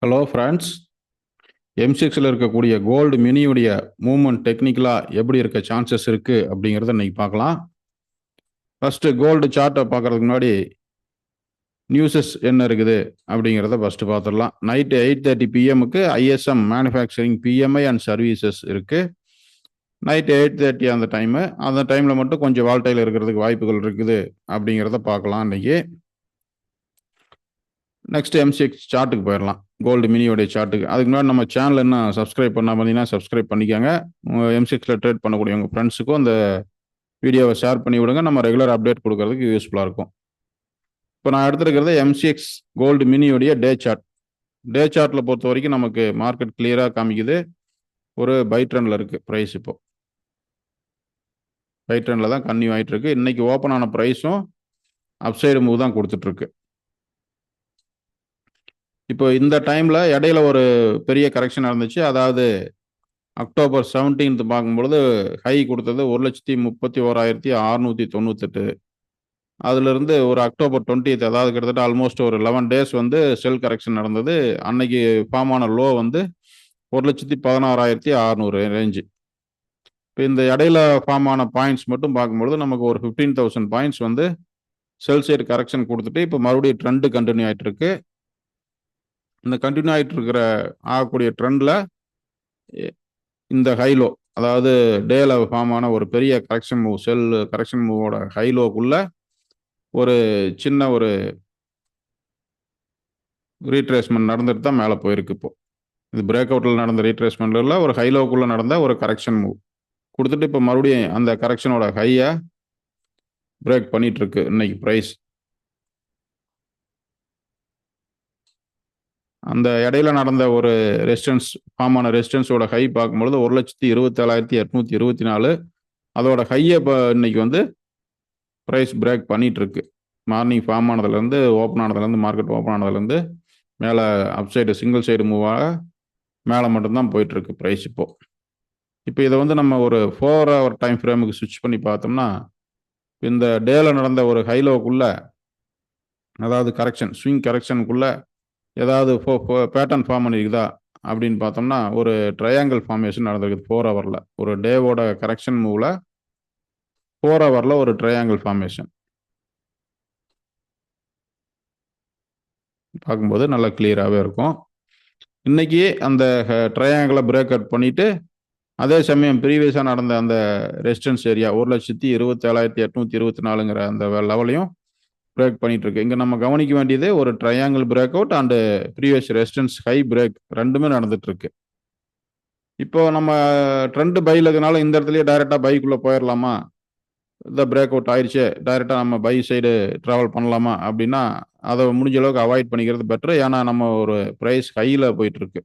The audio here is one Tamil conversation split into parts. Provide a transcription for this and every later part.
Hello friends. M6ல இருக்கக்கூடிய கோல்டு மினியுடைய மூவ்மெண்ட் டெக்னிக்கலா எப்படி இருக்க சான்சஸ் இருக்கு அப்படிங்கிறத இன்னைக்கு பார்க்கலாம். ஃபர்ஸ்ட் கோல்டு சார்ட்டை பார்க்கறதுக்கு முன்னாடி நியூஸஸ் என்ன இருக்குது அப்படிங்கிறத ஃபர்ஸ்ட் பார்த்துடலாம். நைட்டு 8:30 பிஎம்முக்கு ISM manufacturing PMI and services இருக்கு. நைட்டு 8:30 அந்த டைமில் மட்டும் கொஞ்சம் வால்டைல் இருக்கிறதுக்கு வாய்ப்புகள் இருக்குது அப்படிங்கிறத பார்க்கலாம் இன்னைக்கு. நெக்ஸ்ட் M6 சார்ட்டுக்கு போயிடலாம். கோல்டு மினியோடைய சார்ட்டுக்கு. அதுக்கு முன்னாடி நம்ம சேனல் என்ன சப்ஸ்கிரைப் பண்ணால் பார்த்தீங்கன்னா சப்ஸ்கிரைப் பண்ணிக்கோங்க. M6ல ட்ரேட் பண்ணக்கூடிய உங்கள் ஃப்ரெண்ட்ஸுக்கும் அந்த வீடியோவை ஷேர் பண்ணி விடுங்க. நம்ம ரெகுலர் அப்டேட் கொடுக்கறதுக்கு யூஸ்ஃபுல்லாக இருக்கும். இப்போ நான் எடுத்துருக்கிறது M6 கோல்டு மினியோடைய டே சார்ட். டே சார்ட்டில் பொறுத்த வரைக்கும் நமக்கு மார்க்கெட் கிளியராக காமிக்குது. ஒரு பை ட்ரெண்டில் இருக்குது ப்ரைஸ். இப்போ பை ட்ரெண்டில் தான் கன்னியூ ஆகிட்டு இருக்கு. இன்னைக்கு ஓப்பன் ஆன ப்ரைஸும் அப்சைடு மூவ் தான் கொடுத்துட்ருக்கு. இப்போ இந்த டைமில் இடையில ஒரு பெரிய கரெக்ஷன் நடந்துச்சு. அதாவது அக்டோபர் 17 பார்க்கும்பொழுது ஹை கொடுத்தது 1,31,698. அதுலேருந்து ஒரு அக்டோபர் 20, அதாவது கிட்டத்தட்ட ஆல்மோஸ்ட் ஒரு 11 டேஸ் வந்து செல் கரெக்ஷன் நடந்தது. அன்னைக்கு ஃபார்ம் ஆன லோ வந்து 1,16,600 ரேஞ்சு. இப்போ இந்த இடையில ஃபார்ம் ஆன பாயிண்ட்ஸ் மட்டும் பார்க்கும்பொழுது நமக்கு ஒரு 15,000 பாயிண்ட்ஸ் வந்து செல் சைடு கரெக்ஷன் கொடுத்துட்டு இப்போ மறுபடியும் ட்ரெண்டு கண்டினியூ ஆகிட்டு இருக்கு. இந்த கண்டினியூ ஆகிட்டு இருக்கிற ஆகக்கூடிய ட்ரெண்டில் இந்த ஹைலோ, அதாவது டேல ஃபார்ம் ஆன ஒரு பெரிய கரெக்ஷன் மூவ், செல் கரெக்ஷன் மூவோட ஹைலோக்குள்ள ஒரு சின்ன ஒரு ரீட்ரேஸ்மெண்ட் நடந்துட்டு தான் மேலே போயிருக்கு. இப்போ இது பிரேக் அவுட்டில் நடந்த ரீட்ரேஸ்மெண்ட்ல ஒரு ஹைலோக்குள்ள நடந்த ஒரு கரெக்ஷன் மூவ் கொடுத்துட்டு இப்போ மறுபடியும் அந்த கரெக்ஷனோட ஹையை பிரேக் பண்ணிட்டு இருக்கு இன்னைக்கு ப்ரைஸ். அந்த இடையில நடந்த ஒரு ரெசிஸ்டன்ஸ் ஃபார்ம் ஆன ரெசிஸ்டன்ஸோட ஹை பார்க்கும்பொழுது 1,27,824. அதோட ஹையை இப்போ இன்னைக்கு வந்து ப்ரைஸ் பிரேக் பண்ணிட்டு இருக்கு. மார்னிங் ஃபார்ம் ஆனதுலேருந்து ஓப்பன் ஆனதுலேருந்து மார்க்கெட் ஓப்பன் ஆனதுலேருந்து மேலே அப்சைடு சிங்கிள் சைடு மூவாக மேலே மட்டும்தான் போயிட்டு இருக்கு ப்ரைஸ். இப்போ இதை வந்து நம்ம ஒரு 4 hour டைம் ஃப்ரேமுக்கு ஸ்விட்ச் பண்ணி பார்த்தோம்னா இந்த டேல நடந்த ஒரு ஹைலோக்குள்ள, அதாவது கரெக்ஷன் ஸ்விங் கரெக்ஷனுக்குள்ள ஏதாவது பேட்டர்ன் ஃபார்ம் பண்ணியிருக்குதா அப்படின்னு பார்த்தோம்னா ஒரு ட்ரையாங்கிள் ஃபார்மேஷன் நடந்திருக்குது 4 hourல. ஒரு டேவோட கரெக்ஷன் மூவ்ல 4 hourல ஒரு ட்ரையாங்கிள் ஃபார்மேஷன் பார்க்கும்போது நல்லா கிளியராகவே இருக்கும். இன்னைக்கு அந்த ட்ரையாங்கிளை பிரேக் அவுட் பண்ணிட்டு அதே சமயம் ப்ரீவியஸாக நடந்த அந்த ரெசிஸ்டன்ஸ் ஏரியா 1,27,824ங்கிற அந்த லெவலையும் பிரேக் பண்ணிட்டு இருக்கு. இங்கே நம்ம கவனிக்க வேண்டியது ஒரு triangle break out and previous resistance high break ரெண்டுமே நடந்துட்டு இருக்கு. இப்போ நம்ம ட்ரெண்ட் பையில் இருக்கனால இந்த இடத்துலயே டைரெக்டாக பைக்குள்ளே போயிடலாமா, இந்த பிரேக் அவுட் ஆயிடுச்சு டைரெக்டாக நம்ம பை சைடு ட்ராவல் பண்ணலாமா அப்படின்னா அதை முடிஞ்ச அளவுக்கு அவாய்ட் பண்ணிக்கிறது பெட்டர். ஏன்னா நம்ம ஒரு ப்ரைஸ் ஹையில் போயிட்டு இருக்கு.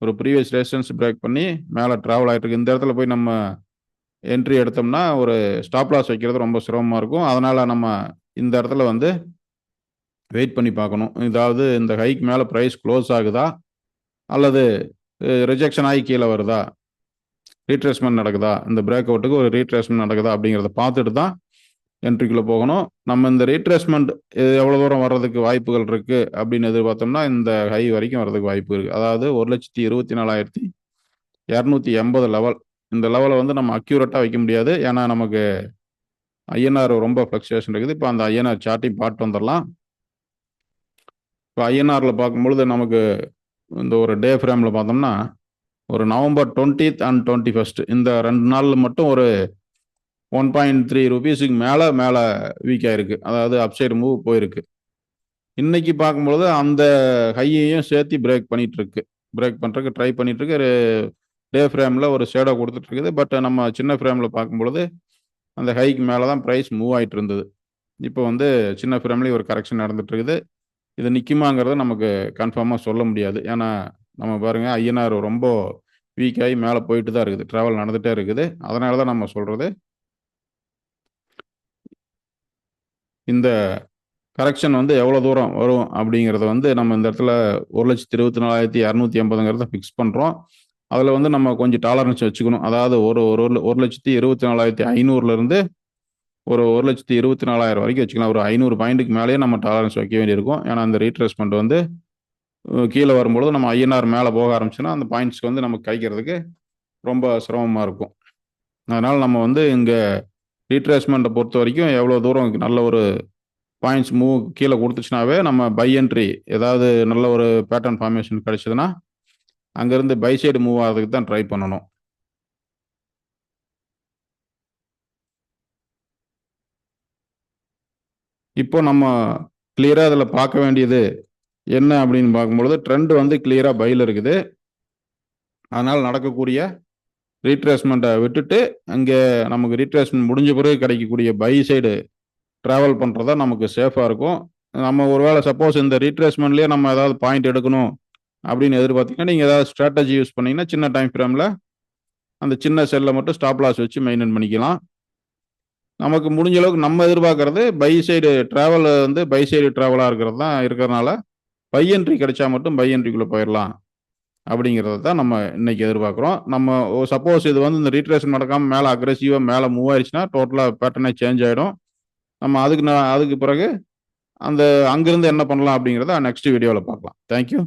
ஒரு ப்ரீவியஸ் ரெசிஸ்டன்ஸ் பிரேக் பண்ணி மேலே ட்ராவல் ஆகிட்டு இருக்கு. இந்த இடத்துல போய் நம்ம என்ட்ரி எடுத்தோம்னா ஒரு ஸ்டாப் லாஸ் வைக்கிறது ரொம்ப சிரமமாக இருக்கும். அதனால் நம்ம இந்த இடத்துல வந்து வெயிட் பண்ணி பார்க்கணும். இதாவது இந்த ஹைக்கு மேலே ப்ரைஸ் க்ளோஸ் ஆகுதா அல்லது ரிஜெக்ஷன் ஆகி கீழே வருதா, ரீட்ரேஸ்மெண்ட் நடக்குதா, இந்த பிரேக் அவுட்டுக்கு ஒரு ரீட்ரேஸ்மெண்ட் நடக்குதா அப்படிங்கிறத பார்த்துட்டு தான் என்ட்ரிக்குள்ளே போகணும். நம்ம இந்த ரீட்ரேஸ்மெண்ட் எவ்வளோ தூரம் வர்றதுக்கு வாய்ப்புகள் இருக்குது அப்படின்னு எதிர்பார்த்தோம்னா இந்த ஹை வரைக்கும் வர்றதுக்கு வாய்ப்பு இருக்குது. அதாவது 1,24,280 லெவல். இந்த லெவலை வந்து நம்ம அக்யூரேட்டாக வைக்க முடியாது. ஏன்னா நமக்கு ஐஎன்ஆர் ரொம்ப ஃப்ளக்சுவேஷன் இருக்குது. இப்போ அந்த ஐஎன்ஆர் சார்ட்டையும் பார்த்து வந்துடலாம். இப்போ ஐஎன்ஆரில் பார்க்கும்பொழுது நமக்கு இந்த ஒரு டே ஃப்ரேமில் பார்த்தோம்னா ஒரு நவம்பர் 20th and 21st இந்த 2 நாளில் மட்டும் ஒரு 1.3 rupeesக்கு மேலே வீக் ஆயிருக்கு. அதாவது அப்சைடு மூவ் போயிருக்கு. இன்னைக்கு பார்க்கும்பொழுது அந்த ஹையையும் சேர்த்து பிரேக் பண்ணிட்டு இருக்கு. பிரேக் பண்ணுறதுக்கு ட்ரை பண்ணிட்டு இருக்கு. டே ஃப்ரேமில் ஒரு ஷேடோ கொடுத்துட்டு இருக்குது. பட் நம்ம சின்ன ஃப்ரேமில் பார்க்கும்பொழுது அந்த ஹைக்கு மேலே தான் ப்ரைஸ் மூவ் ஆகிட்டு இருந்தது. இப்போ வந்து சின்ன ஃப்ரேம்லேயும் ஒரு கரெக்ஷன் நடந்துட்டு இருக்குது. இது நிற்குமாங்கிறத நமக்கு கன்ஃபார்மாக சொல்ல முடியாது. ஏன்னா நம்ம பாருங்கள் ஐஎன்ஆர் ரொம்ப வீக் ஆகி மேலே போயிட்டு தான் இருக்குது, ட்ராவல் நடந்துகிட்டே இருக்குது. அதனால தான் நம்ம சொல்கிறது இந்த கரெக்ஷன் வந்து எவ்வளோ தூரம் வரும் அப்படிங்கிறத வந்து நம்ம இந்த இடத்துல 1,24,280ங்கிறத ஃபிக்ஸ் பண்ணுறோம். அதில் வந்து நம்ம கொஞ்சம் டாலரன்ஸ் வச்சுக்கணும். அதாவது ஒரு 1,24,500லேருந்து ஒரு 1,24,000 வரைக்கும் வச்சுக்கலாம். ஒரு 500 பாயிண்ட்டுக்கு மேலேயே நம்ம டாலரன்ஸ் வைக்க வேண்டியிருக்கும். ஏன்னா அந்த ரீட்ரேஸ்மெண்ட் வந்து கீழே வரும்பொழுது நம்ம ஐஎன்ஆர் மேலே போக ஆரம்பிச்சுன்னா அந்த பாயிண்ட்ஸ்க்கு வந்து நமக்கு கிடைக்கிறதுக்கு ரொம்ப சிரமமாக இருக்கும். அதனால் நம்ம வந்து இங்கே ரீட்ரேஸ்மெண்ட்டை பொறுத்த வரைக்கும் எவ்வளோ தூரம் நல்ல ஒரு பாயிண்ட்ஸ் மூவ் கீழே கொடுத்துச்சுனாவே நம்ம பை என்ட்ரி ஏதாவது நல்ல ஒரு பேட்டர்ன் ஃபார்மேஷன் கிடைச்சதுன்னா அங்கேருந்து பை சைடு மூவ் ஆகிறதுக்கு தான் ட்ரை பண்ணணும். இப்போ நம்ம கிளியராக அதில் பார்க்க வேண்டியது என்ன அப்படின்னு பார்க்கும்பொழுது ட்ரெண்ட் வந்து கிளியராக பையில் இருக்குது. அதனால் நடக்கக்கூடிய ரீட்ரேஸ்மெண்ட்டை விட்டுட்டு அங்கே நமக்கு ரீட்ரேஸ்மெண்ட் முடிஞ்ச பிறகு கிடைக்கக்கூடிய பை சைடு ட்ராவல் பண்ணுறதா நமக்கு சேஃபாக இருக்கும். நம்ம ஒருவேளை சப்போஸ் இந்த ரீட்ரேஸ்மெண்ட்லேயே நம்ம ஏதாவது பாயிண்ட் எடுக்கணும் அப்படின்னு எதிர்பார்த்தீங்கன்னா நீங்கள் ஏதாவது ஸ்ட்ராட்டஜி யூஸ் பண்ணீங்கன்னா சின்ன டைம் ஃப்ரேமில் அந்த சின்ன செல்லை மட்டும் ஸ்டாப் லாஸ் வச்சு மெயின்டைன் பண்ணிக்கலாம். நமக்கு முடிஞ்ச அளவுக்கு நம்ம எதிர்பார்க்கறது பை சைடு ட்ராவல் வந்து பை சைடு ட்ராவலாக இருக்கிறது தான் இருக்கிறதுனால பை என்ட்ரி கிடைச்சா மட்டும் பை என்ட்ரிக்குள்ளே போயிடலாம் அப்படிங்கிறத தான் நம்ம இன்னைக்கு எதிர்பார்க்குறோம். நம்ம சப்போஸ் இது வந்து இந்த ரீட்ரேஷன் நடக்காமல் மேலே அக்ரெசிவாக மேலே மூவ் ஆயிடுச்சுன்னா டோட்டலாக பேட்டர்னே சேஞ்ச் ஆகிடும். நம்ம அதுக்கு பிறகு அந்த அங்கிருந்து என்ன பண்ணலாம் அப்படிங்கிறத நெக்ஸ்ட் வீடியோவில் பார்க்கலாம். தேங்க்யூ.